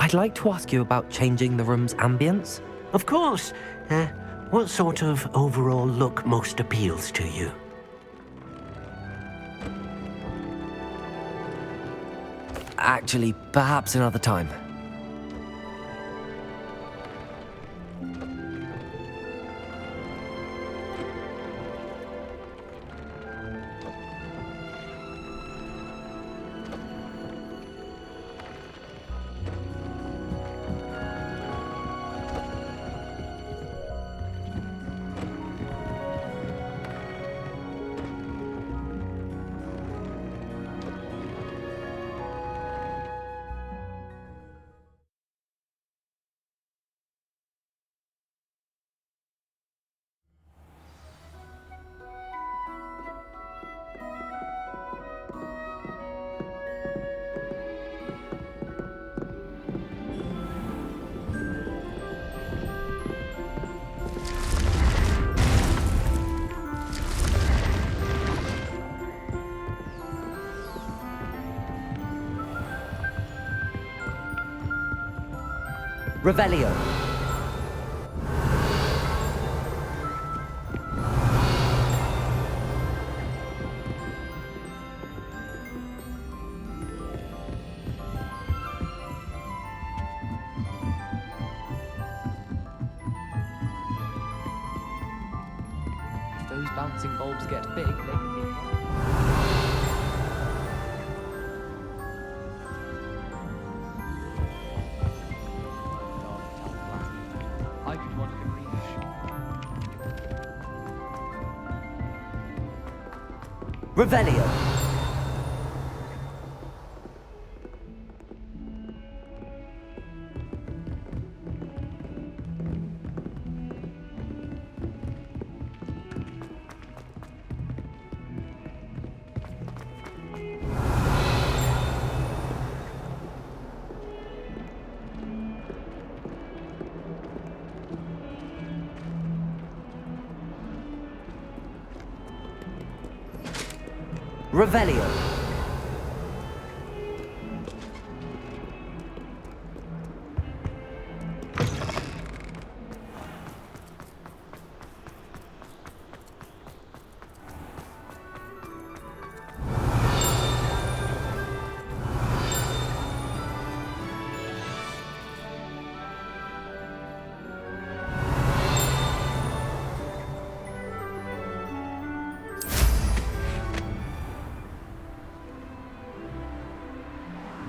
I'd like to ask you about changing the room's ambience. Of course. What sort of overall look most appeals to you? Actually, perhaps another time. Revelio. If those bouncing bulbs get big, they can be... I could want the greenish. Revelio. Revelio.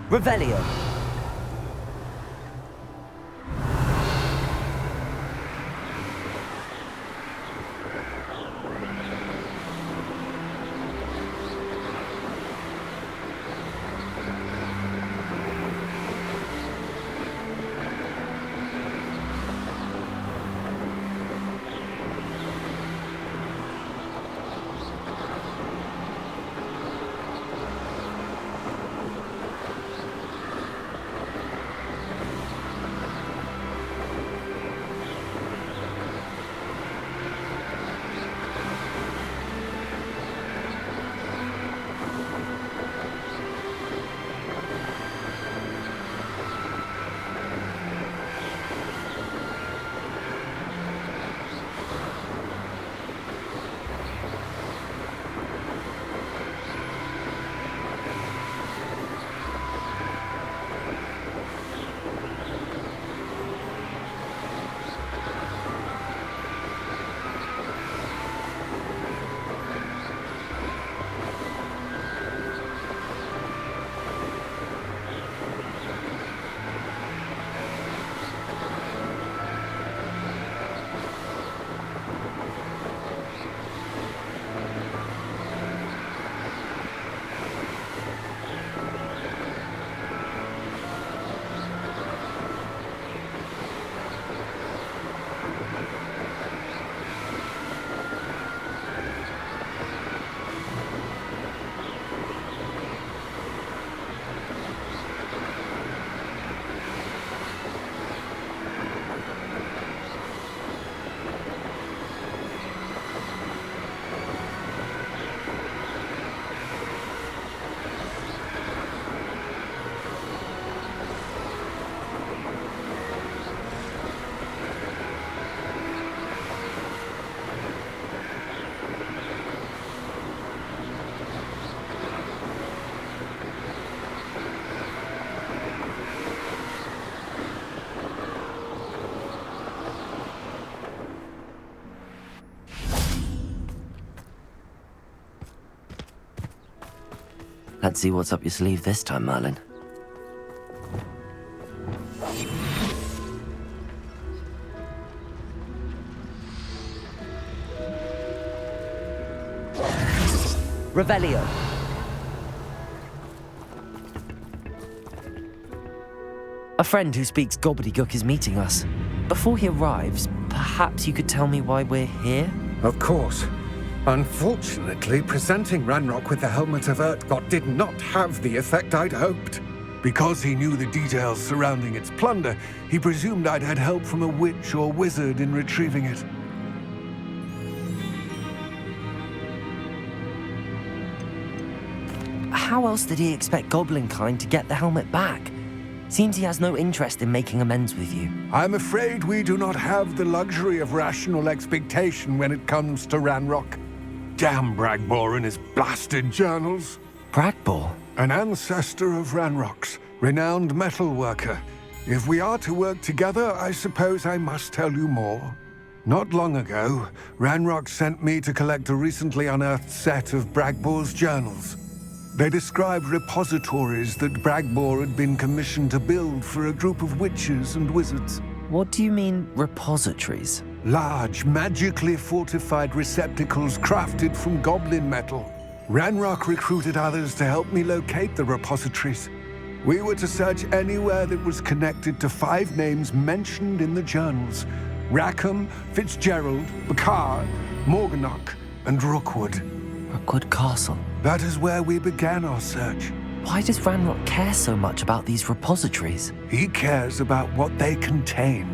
Revelio. Let's see what's up your sleeve this time, Merlin. Revelio. A friend who speaks gobbledygook is meeting us. Before he arrives, perhaps you could tell me why we're here? Of course. Unfortunately, presenting Ranrock with the Helmet of Urtkot did not have the effect I'd hoped. Because he knew the details surrounding its plunder, he presumed I'd had help from a witch or wizard in retrieving it. How else did he expect Goblinkind to get the helmet back? Seems he has no interest in making amends with you. I'm afraid we do not have the luxury of rational expectation when it comes to Ranrock. Damn Bragbor and his blasted journals. Bragbor? An ancestor of Ranrock's, renowned metal worker. If we are to work together, I suppose I must tell you more. Not long ago, Ranrock sent me to collect a recently unearthed set of Bragbor's journals. They described repositories that Bragbor had been commissioned to build for a group of witches and wizards. What do you mean, repositories? Large, magically fortified receptacles crafted from goblin metal. Ranrock recruited others to help me locate the repositories. We were to search anywhere that was connected to 5 names mentioned in the journals: Rackham, Fitzgerald, Bakar, Morganach, and Rookwood. Rookwood Castle. That is where we began our search. Why does Ranrock care so much about these repositories? He cares about what they contain.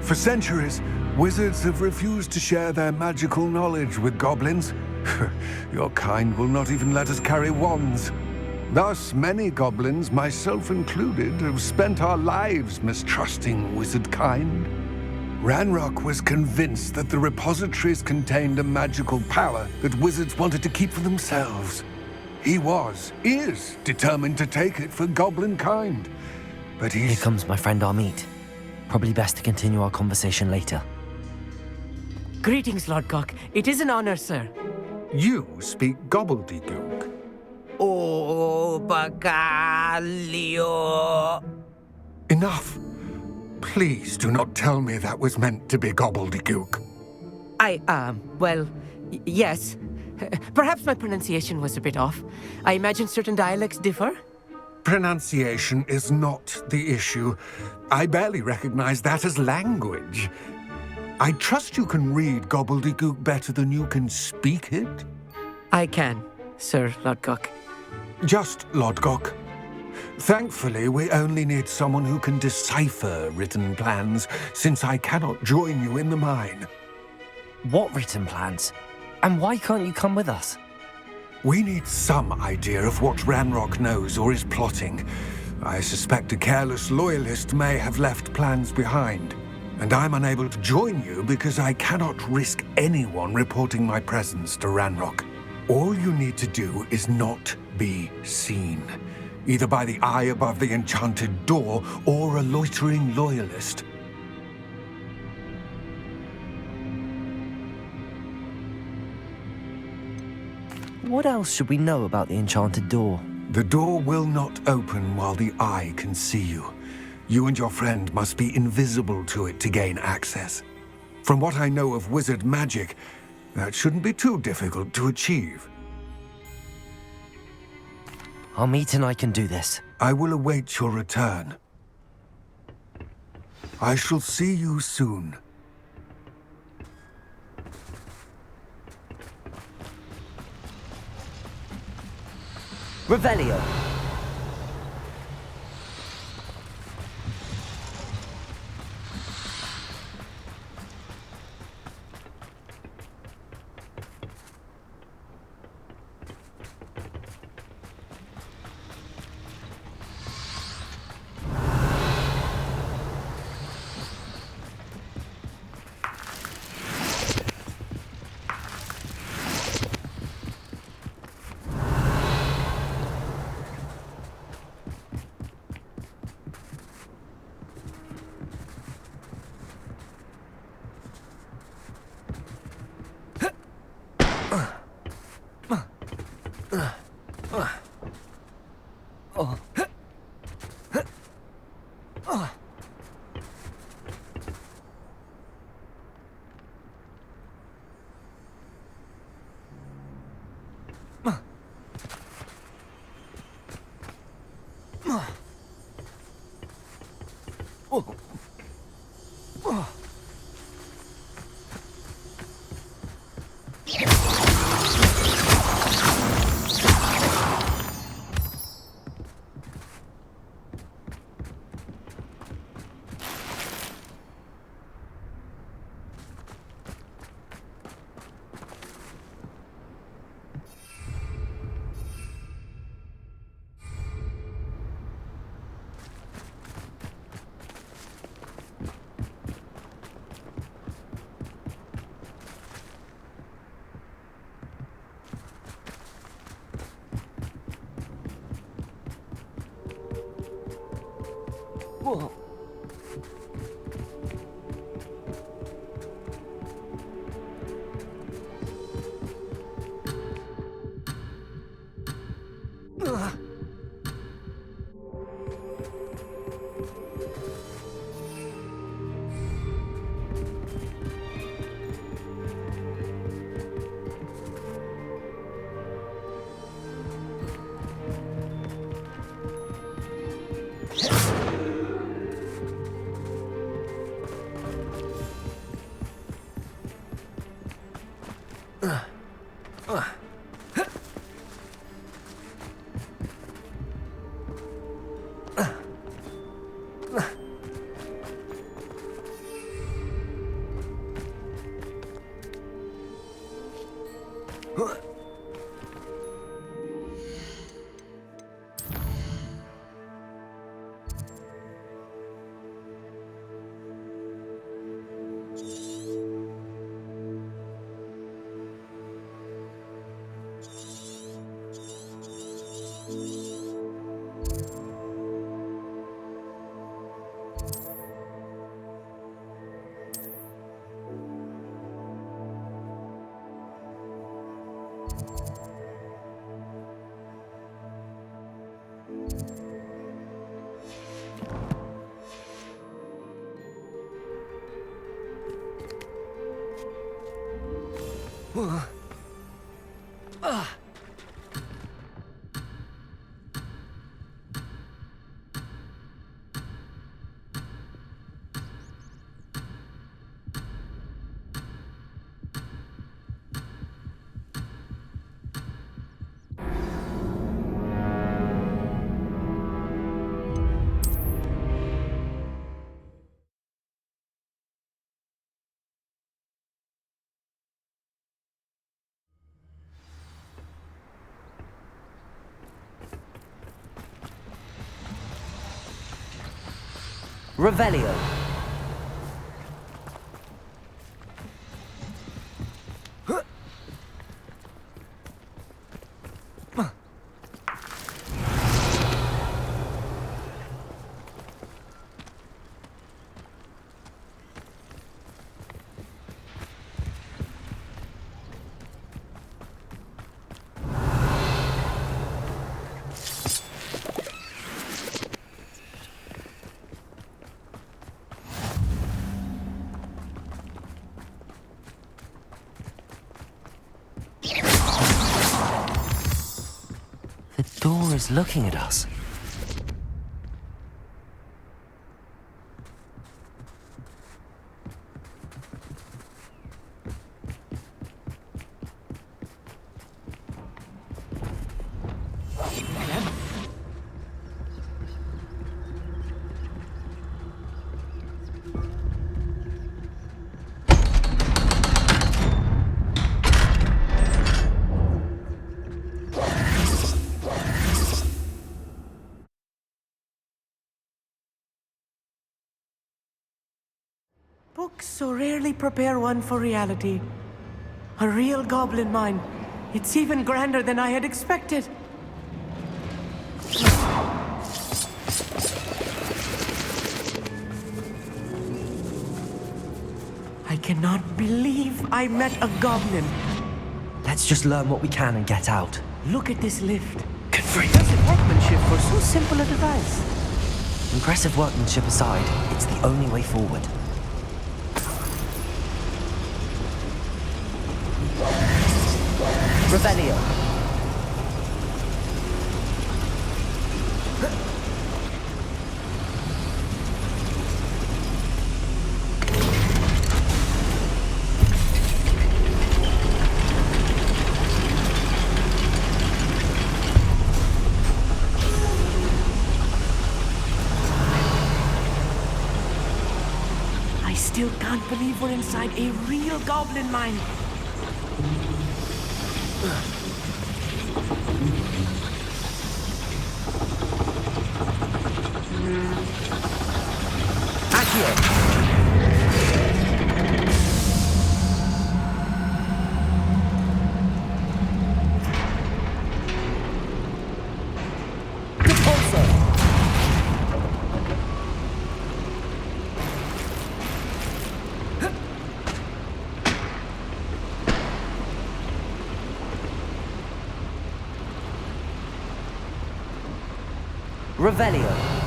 For centuries, wizards have refused to share their magical knowledge with goblins. Your kind will not even let us carry wands. Thus, many goblins, myself included, have spent our lives mistrusting wizard kind. Ranrock was convinced that the repositories contained a magical power that wizards wanted to keep for themselves. He is determined to take it for goblin kind. But Here comes my friend Amit. Probably best to continue our conversation later. Greetings, Lord Cock. It is an honor, sir. You speak gobbledygook. Oh, Bagalio. Enough. Please do not tell me that was meant to be gobbledygook. Yes. Perhaps my pronunciation was a bit off. I imagine certain dialects differ. Pronunciation is not the issue. I barely recognize that as language. I trust you can read gobbledygook better than you can speak it? I can, Sir Lodgok. Just Lodgok. Thankfully, we only need someone who can decipher written plans, since I cannot join you in the mine. What written plans? And why can't you come with us? We need some idea of what Ranrock knows or is plotting. I suspect a careless loyalist may have left plans behind. And I'm unable to join you because I cannot risk anyone reporting my presence to Ranrock. All you need to do is not be seen, either by the eye above the enchanted door or a loitering loyalist. What else should we know about the enchanted door? The door will not open while the eye can see you. You and your friend must be invisible to it to gain access. From what I know of wizard magic, that shouldn't be too difficult to achieve. Amit and I can do this. I will await your return. I shall see you soon. Revelio. Revelio. The door is looking at us. Books so rarely prepare one for reality. A real goblin mine. It's even grander than I had expected. I cannot believe I met a goblin. Let's just learn what we can and get out. Look at this lift. Good freak. Impressive workmanship for so simple a device. Impressive workmanship aside, it's the only way forward. Revelio. I still can't believe we're inside a real goblin mine. Revelio.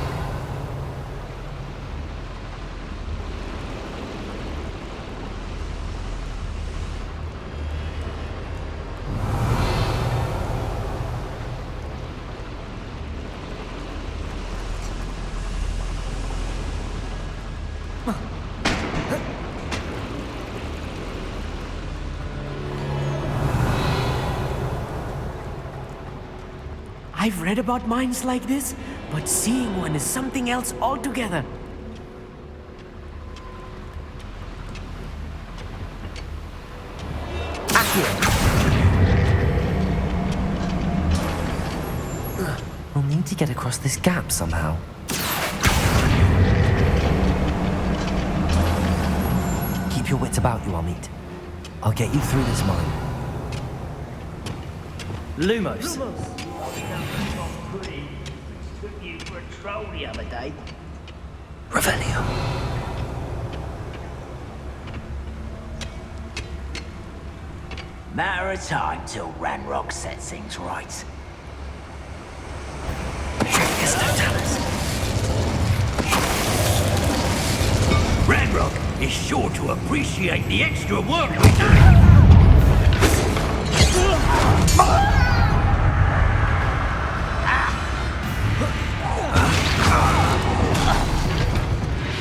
I've read about mines like this, but seeing one is something else altogether. We'll need to get across this gap somehow. Keep your wits about you, Amit. I'll get you through this mine. Lumos! Took you for a troll the other day. Revelio. Matter of time till Ranrock sets things right. Ranrock is sure to appreciate the extra work we do.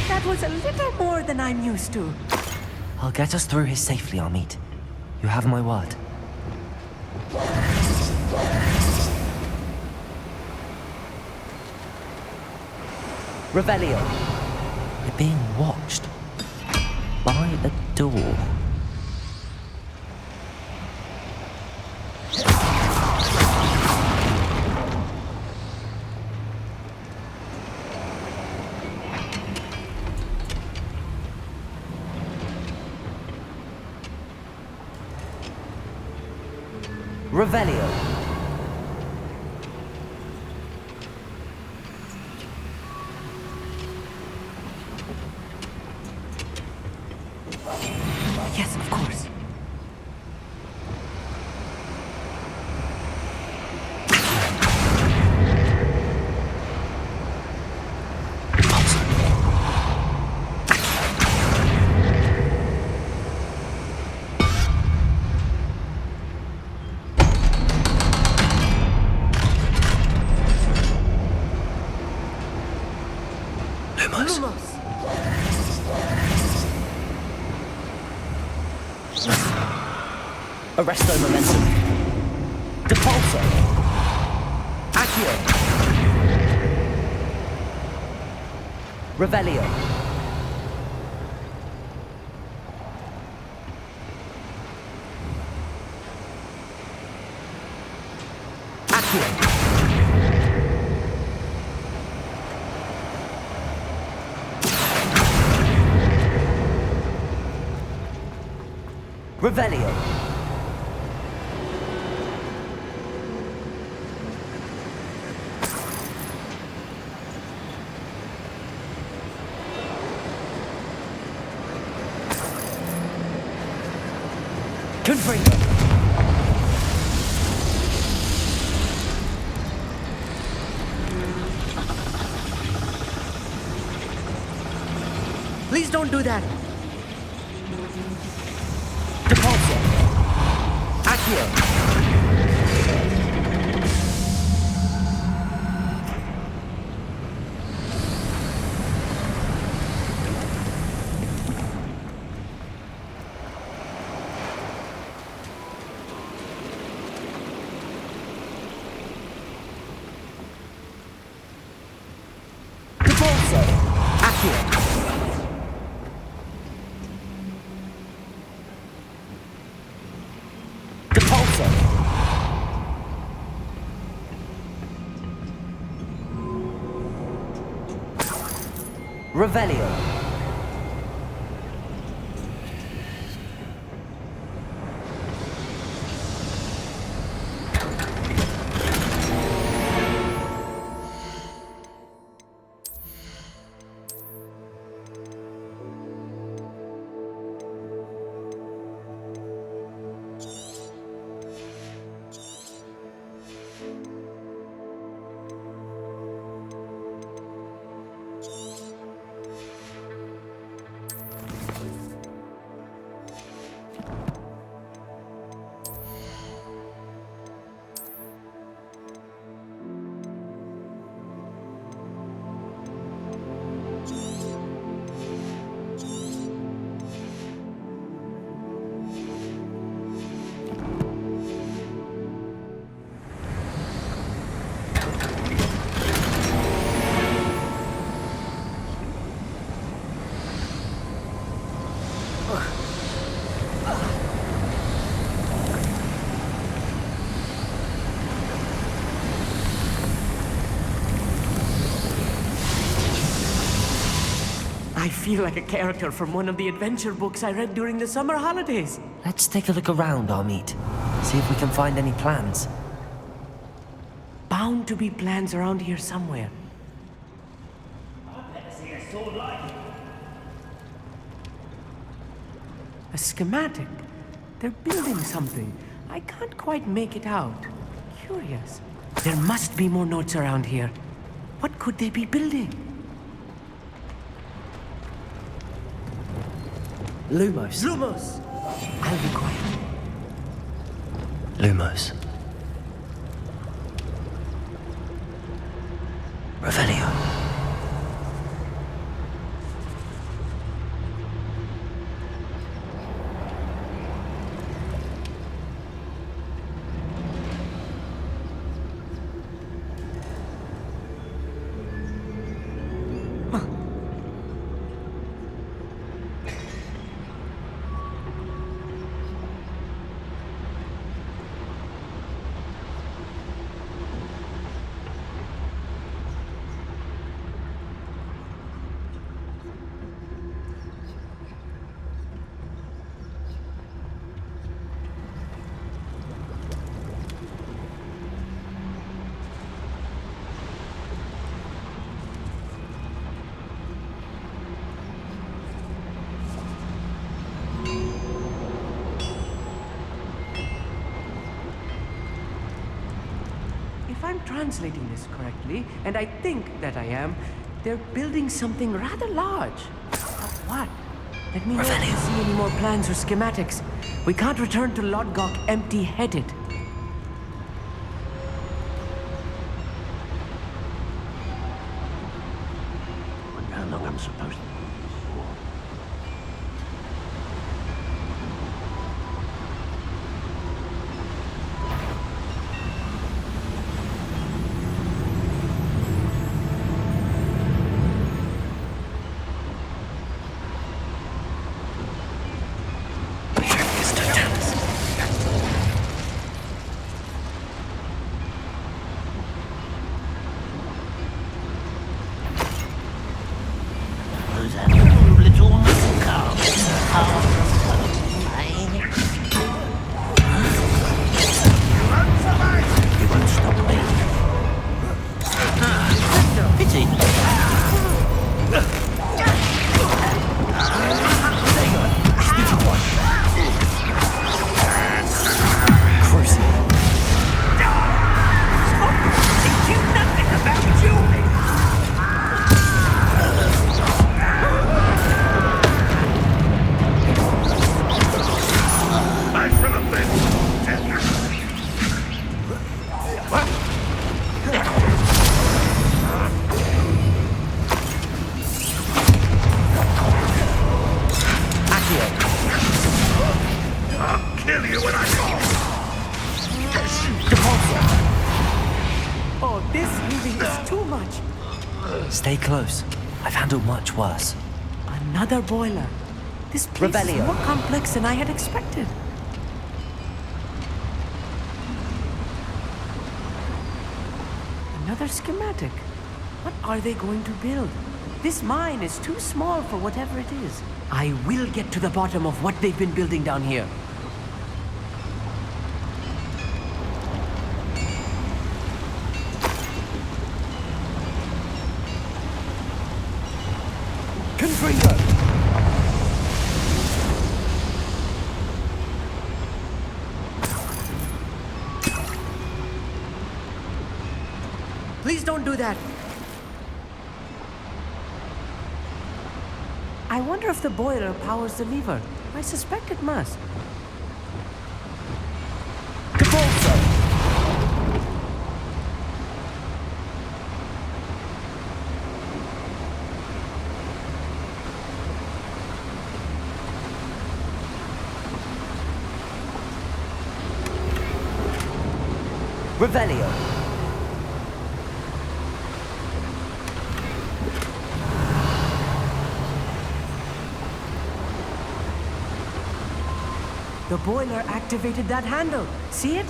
That was a little more than I'm used to. I'll get us through here safely, Amit. You have my word. Revelio. We're being watched. By a door. Revelio. Yes, of course. Arresto momentum. Depulso. Accio. Revelio. Accio. Revelio. Confringo. Please don't do that. Depulso. Accio. Depulso. Accio. Depulso. Revelio. I feel like a character from one of the adventure books I read during the summer holidays. Let's take a look around, Amit. See if we can find any plans. Bound to be plans around here somewhere. A schematic. They're building something. I can't quite make it out. Curious. There must be more notes around here. What could they be building? Lumos. Lumos! I'll be quiet. Lumos. Revelio. If I'm translating this correctly, and I think that I am, they're building something rather large. But what? Let me know if you see any more plans or schematics. We can't return to Lodgok empty-headed. Wonder how long I'm supposed to... Stay close. I've handled much worse. Another boiler. This place is Revelio. more complex than I had expected. Another schematic. What are they going to build? This mine is too small for whatever it is. I will get to the bottom of what they've been building down here. Confringo! Please don't do that. I wonder if the boiler powers the lever. I suspect it must. Revelio. The boiler activated that handle. See it?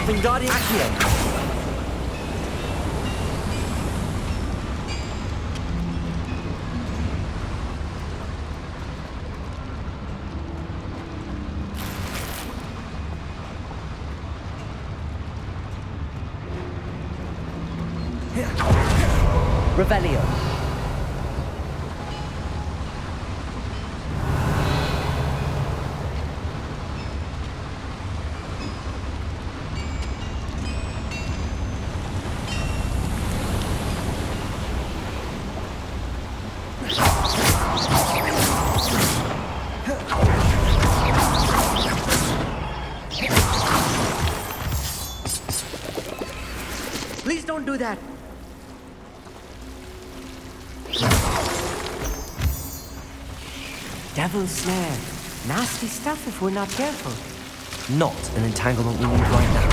Wingardium Accio. Revelio. Please don't do that. Devil's snare. Nasty stuff if we're not careful. Not an entanglement we need right now.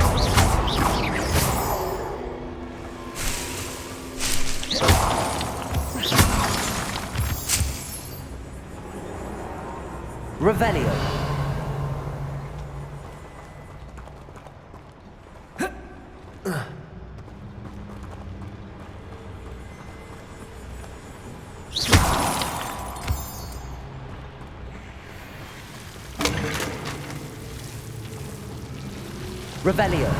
Revelio. Revelio.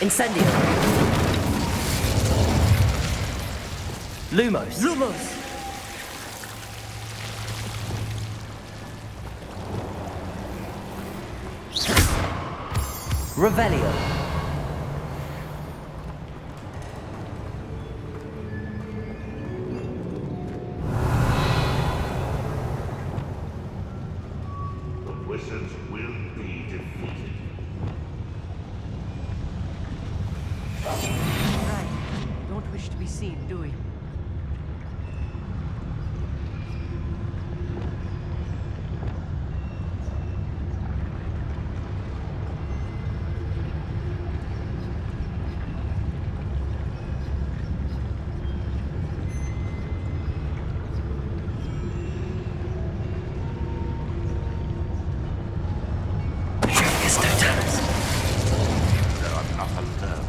Incendio. Lumos. Lumos! Revelio. Wizards will be defeated. Right. Don't wish to be seen, do we? There are not alone.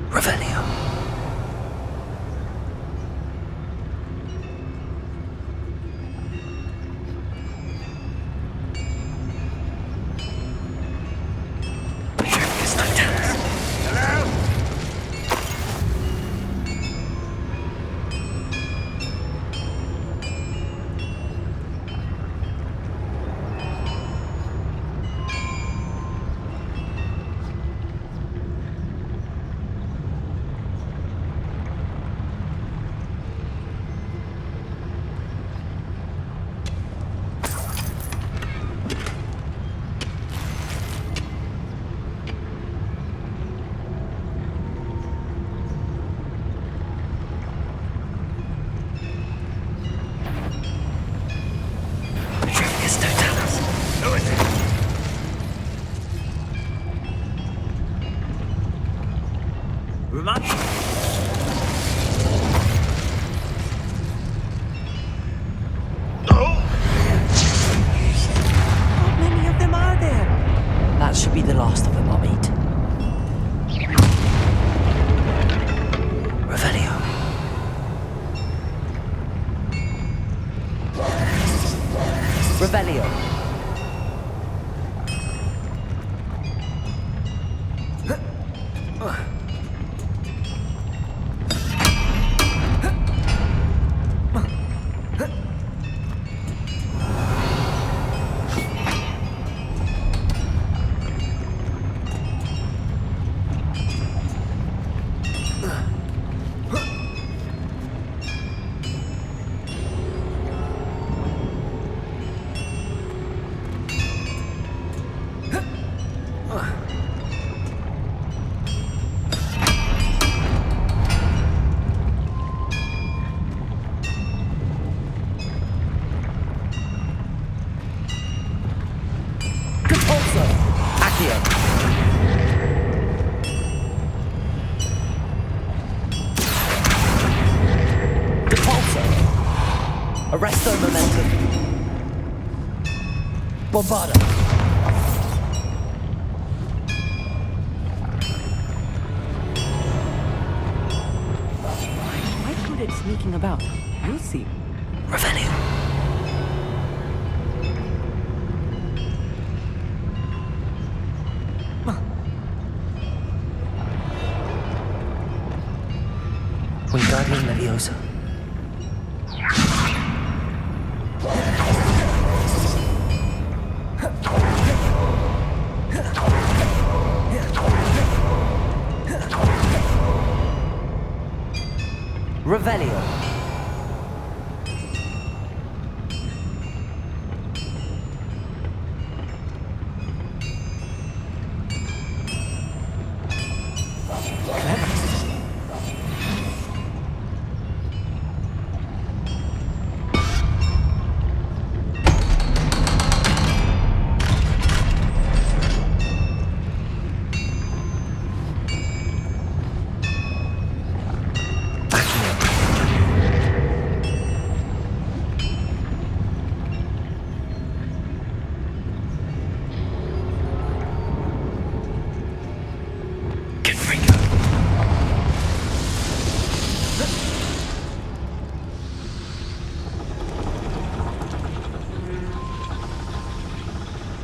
Revelio. How many of them are there? That should be the last of them I'll meet. Revelio. Revelio. Arresto momentum. Bombarda. Quite good at sneaking about. You'll see. Revelio. Wingardium Leviosa. Revelio.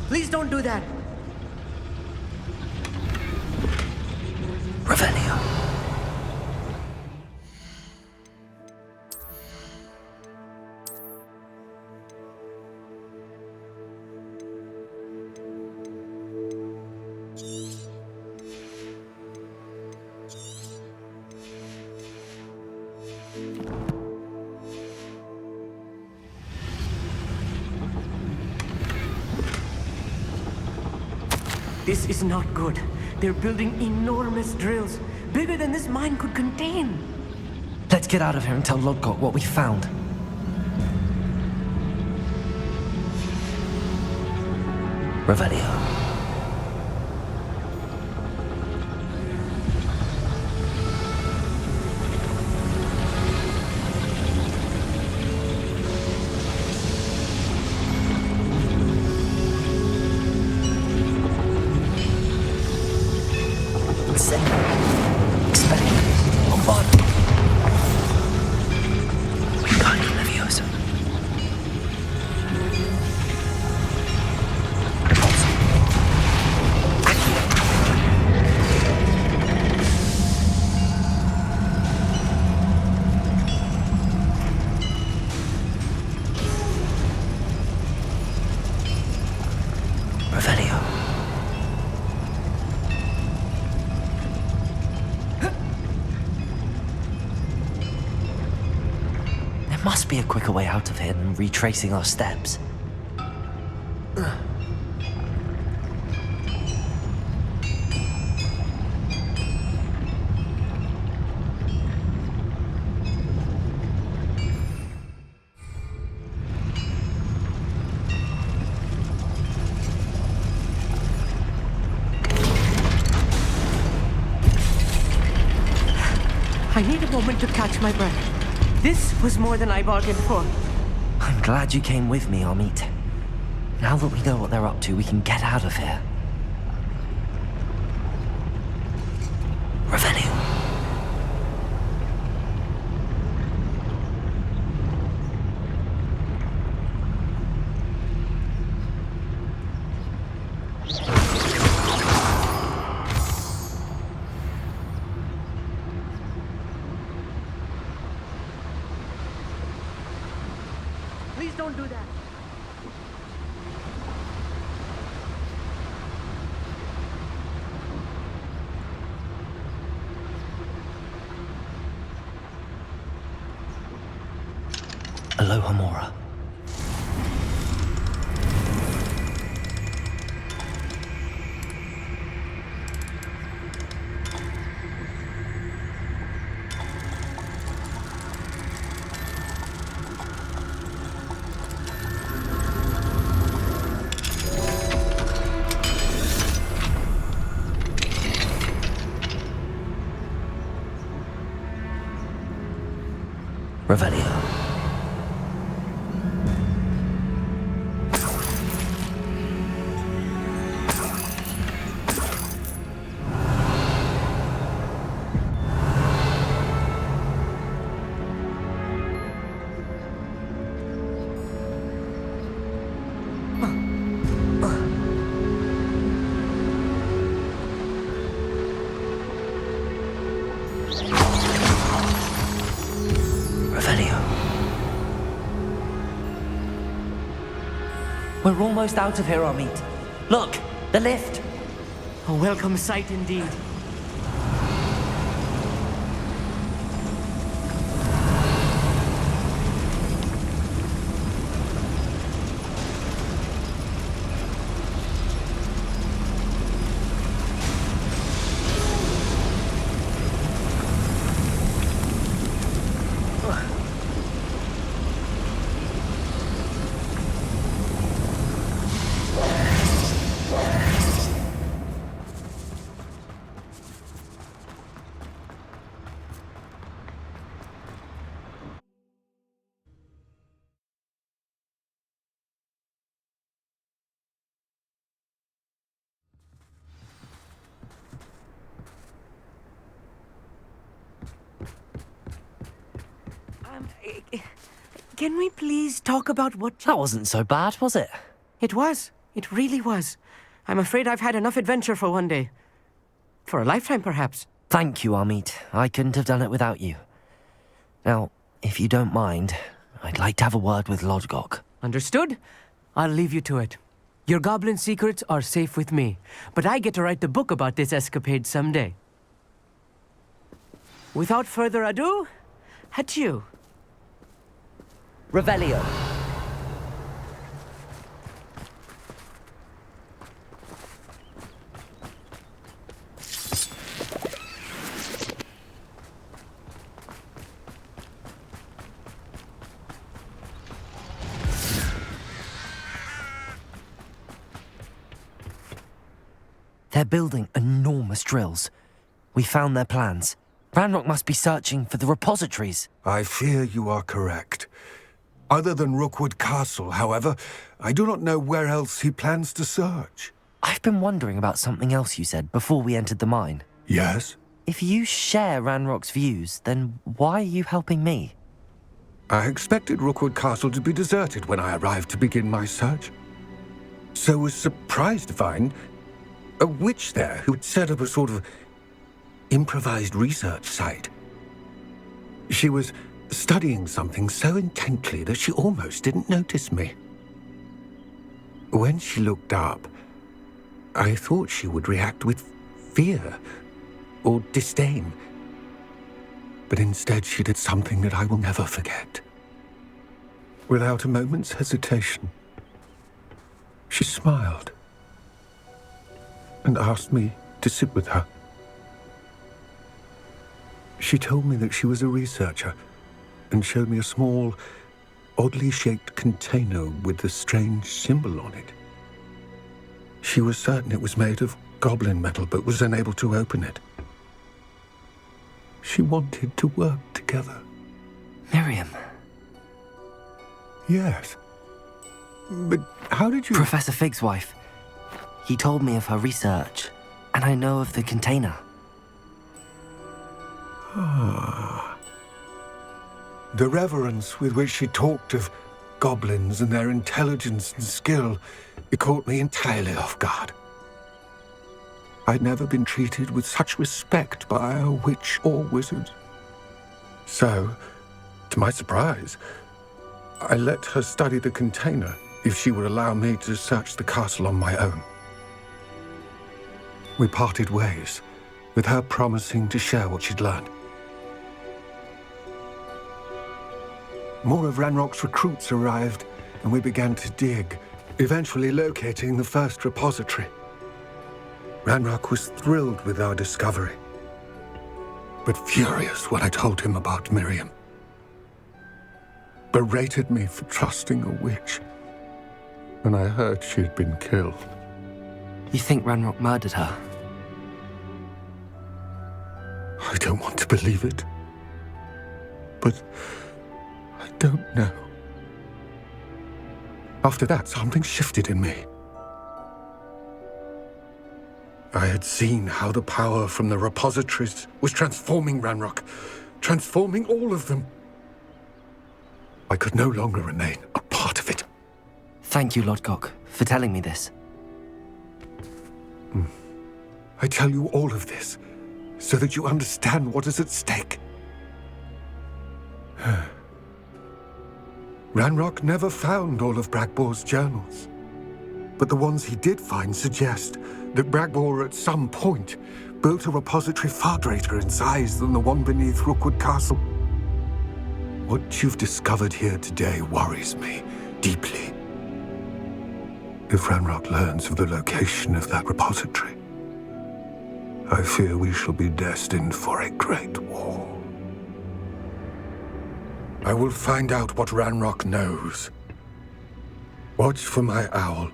Please don't do that. Revelio. This is not good. They're building enormous drills, bigger than this mine could contain. Let's get out of here and tell Lodgott what we found. Revelio. Must be a quicker way out of here than retracing our steps. I need a moment to catch my breath. This was more than I bargained for. I'm glad you came with me, Amit. Now that we know what they're up to, we can get out of here. Revelio. Please don't do that. Aloha Mora. Revelio. We're almost out of here, Amit. Look, the lift. A welcome sight indeed. Can we please talk about what... That wasn't so bad, was it? It was. It really was. I'm afraid I've had enough adventure for one day. For a lifetime, perhaps. Thank you, Amit. I couldn't have done it without you. Now, if you don't mind, I'd like to have a word with Lodgok. Understood? I'll leave you to it. Your goblin secrets are safe with me, but I get to write the book about this escapade someday. Without further ado, adieu. Revelio. They're building enormous drills. We found their plans. Ranrock must be searching for the repositories. I fear you are correct. Other than Rookwood Castle, however, I do not know where else he plans to search. I've been wondering about something else you said before we entered the mine. Yes? If you share Ranrock's views, then why are you helping me? I expected Rookwood Castle to be deserted when I arrived to begin my search. So was surprised to find a witch there who'd set up a sort of improvised research site. She was studying something so intently that she almost didn't notice me. When she looked up, I thought she would react with fear or disdain. But instead she did something that I will never forget. Without a moment's hesitation, she smiled and asked me to sit with her. She told me that she was a researcher and showed me a small, oddly shaped container with a strange symbol on it. She was certain it was made of goblin metal, but was unable to open it. She wanted to work together. Miriam. Yes. But how did you... Professor Fig's wife. He told me of her research, and I know of the container. Ah. The reverence with which she talked of goblins and their intelligence and skill, it caught me entirely off guard. I'd never been treated with such respect by a witch or wizard. So, to my surprise, I let her study the container if she would allow me to search the castle on my own. We parted ways, with her promising to share what she'd learned. More of Ranrock's recruits arrived, and we began to dig, eventually locating the first repository. Ranrock was thrilled with our discovery, but furious when I told him about Miriam. Berated me for trusting a witch when I heard she'd been killed. You think Ranrock murdered her? I don't want to believe it, but I don't know. After that, something shifted in me. I had seen how the power from the repositories was transforming Ranrock, transforming all of them. I could no longer remain a part of it. Thank you, Lodgok, for telling me this. I tell you all of this so that you understand what is at stake. Ranrock never found all of Bragbor's journals. but the ones he did find suggest that Bragbor at some point built a repository far greater in size than the one beneath Rookwood Castle. What you've discovered here today worries me deeply. If Ranrock learns of the location of that repository, I fear we shall be destined for a great war. I will find out what Ranrock knows. Watch for my owl.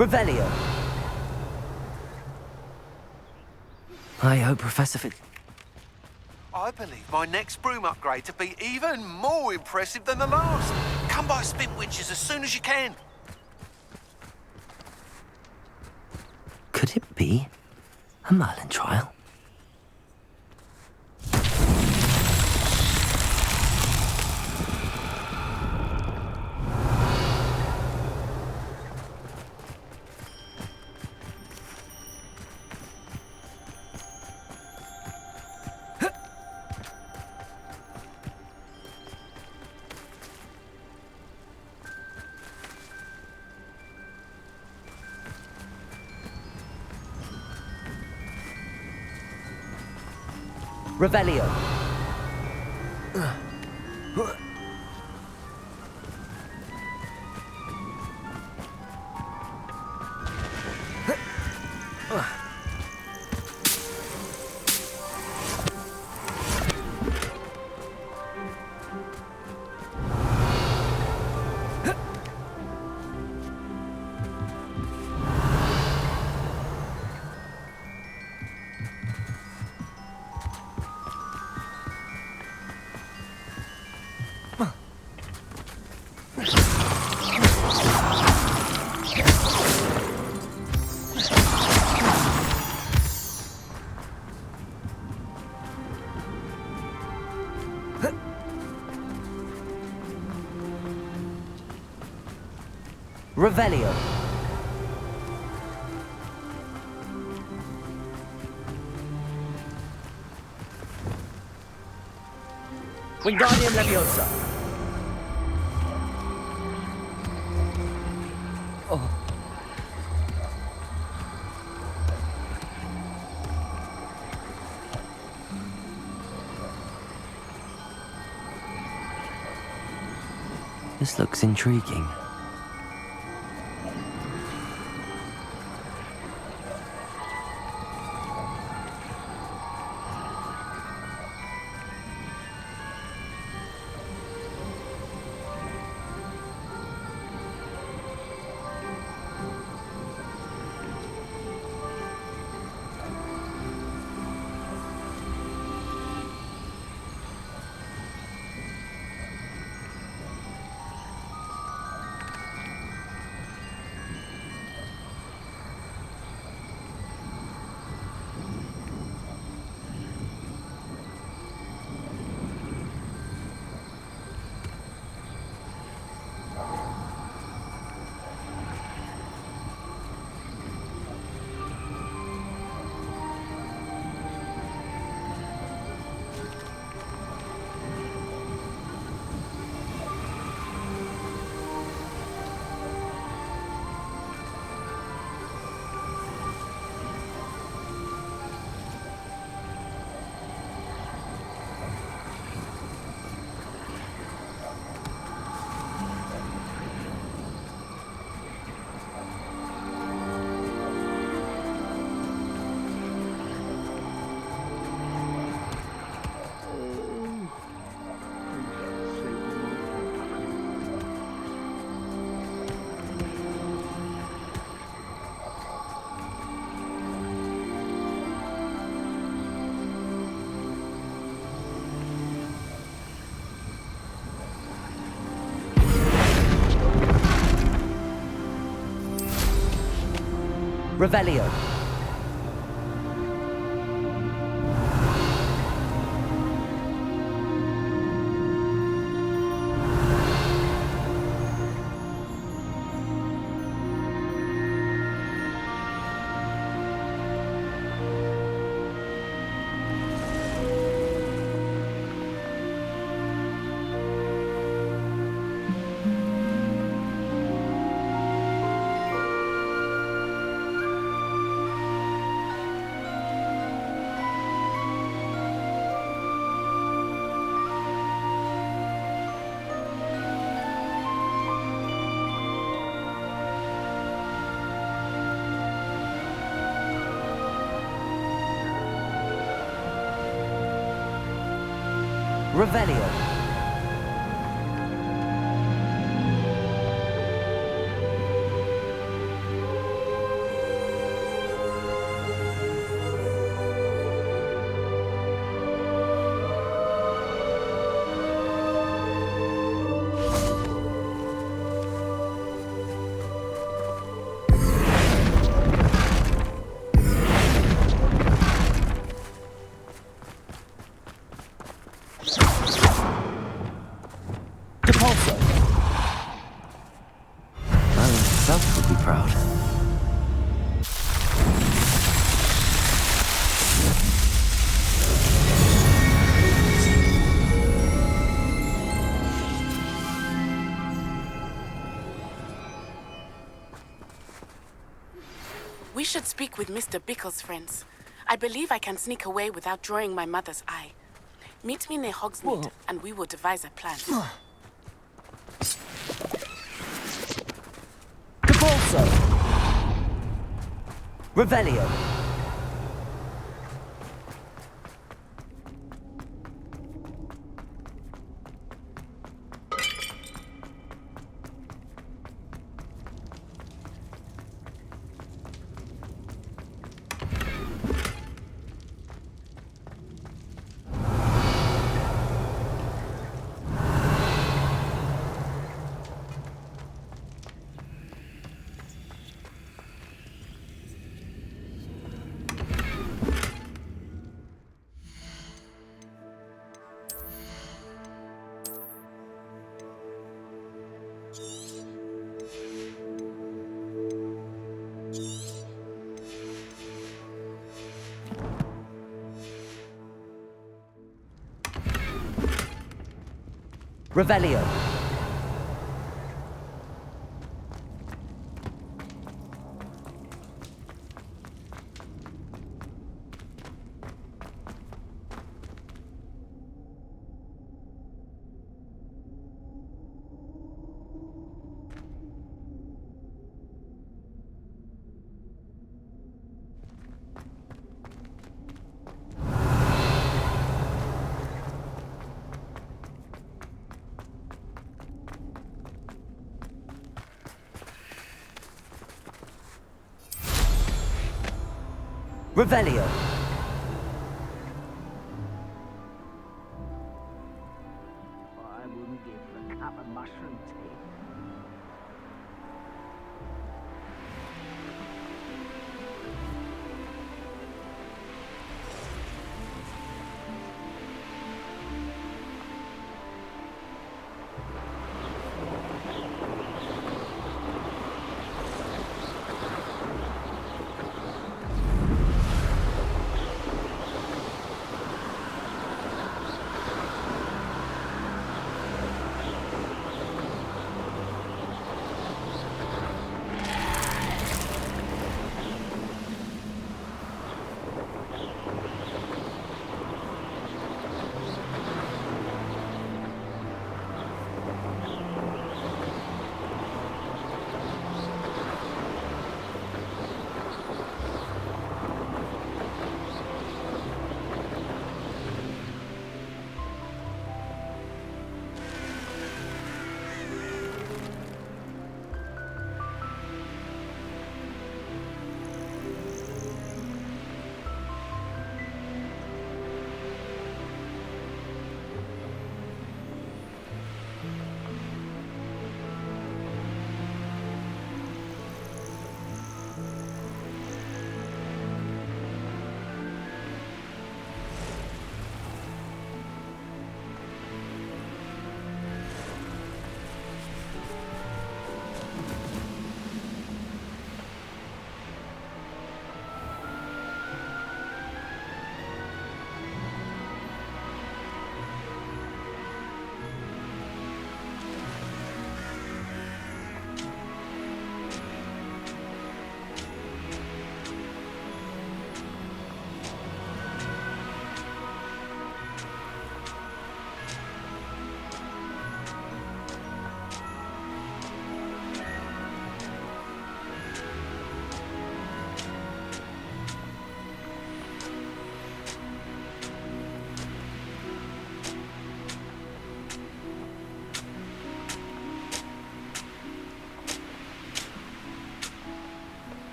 Revelio. I hope Professor I believe my next broom upgrade to be even more impressive than the last. Come by Spinwinches as soon as you can. Could it be a Merlin trial? Revelio. Revelio. Wingardium Leviosa. Oh. This looks intriguing. Revelio. Revelio. We should speak with Mr. Bickle's friends. I believe I can sneak away without drawing my mother's eye. Meet me near Hogsmeade, and we will devise a plan. Capolso. Revelio. Revelio. Revelio. I wouldn't give a cup of mushroom tea.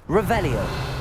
Revelio.